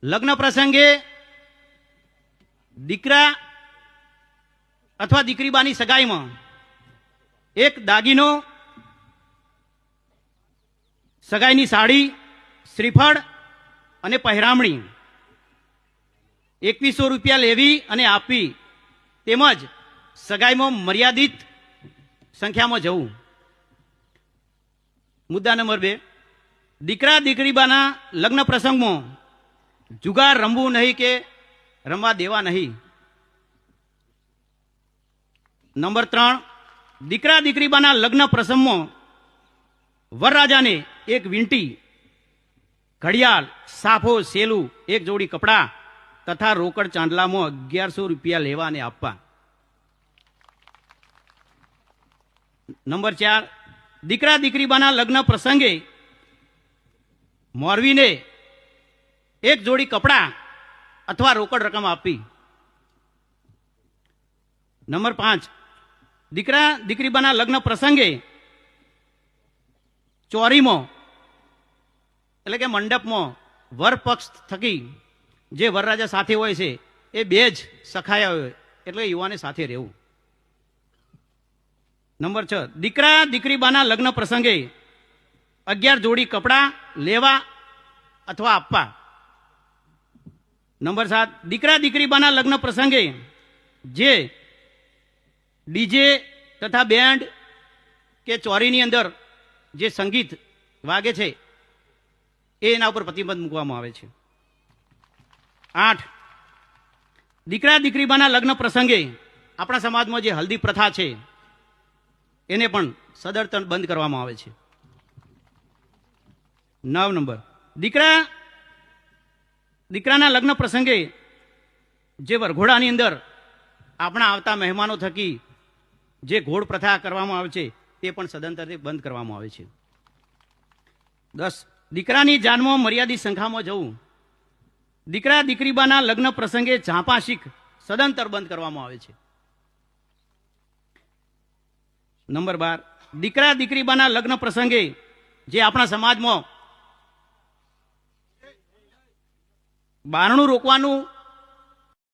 લગ્ન પ્રસંગે દીકરા અથવા દીકરીબાની સગાઈમાં એક દાગીનો, સગાઈની સાડી, શ્રીફળ અને પહેરામણી 2100 રૂપિયા લેવી અને આપવી, તેમજ સગાઈમાં મર્યાદિત સંખ્યામાં જવું. મુદ્દા નંબર 2, દીકરા દીકરીબાના લગ્ન પ્રસંગમાં જુગાર રમવું નહીં કે રમવા દેવા નહીં. નંબર 3, દીકરા દીકરીબાના લગ્ન પ્રસંગમાં વરરાજાને એક વીંટી, ઘડિયાળ, સાફો, સેલું, એક જોડી કપડાં તથા રોકડ ચાંદલામાં 1100 રૂપિયા લેવા અને આપવા. નંબર 4, દીકરા દીકરીબાના લગ્ન પ્રસંગે મોરવીને એક જોડી કપડાં અથવા રોકડ રકમ આપવી. નંબર 5, દીકરા દીકરીબાના લગ્ન પ્રસંગે ચોરીમાં એટલે કે મંડપમાં વર પક્ષ થકી જે વરરાજા સાથે હોય છે એ 2 જ સખાયા હોય એટલે યુવાને સાથે રહેવું. નંબર 6, દીકરા દીકરીબાના લગ્ન પ્રસંગે 11 જોડી કપડાં લેવા અથવા આપવા. નંબર 7, દીકરા દીકરીબાના લગ્ન પ્રસંગે જે ડીજે તથા બેન્ડ કે ચોરીની અંદર જે સંગીત વાગે છે એના ઉપર પ્રતિબંધ મૂકવામાં આવે છે. 8, દીકરા દીકરીબાના લગ્ન પ્રસંગે આપણા સમાજમાં જે હલ્દી પ્રથા છે એને પણ સદંતર બંધ કરવામાં આવે છે. 9 નંબર, દીકરાના લગ્ન પ્રસંગે જે વરઘોડાની અંદર આપણા આવતા મહેમાનો થકી જે ઘોડ પ્રથા કરવામાં આવે છે તે પણ સદંતરથી બંધ કરવામાં આવે છે. 10, દીકરાની જાનમાં મર્યાદિત સંખ્યામાં જવું. દીકરા દીકરીબાના લગ્ન પ્રસંગે ઝાંપાશીક સદંતર બંધ કરવામાં આવે છે. નંબર 12, દીકરા દીકરીબાના લગ્ન પ્રસંગે જે આપણા સમાજમાં બારણું રોકવાનું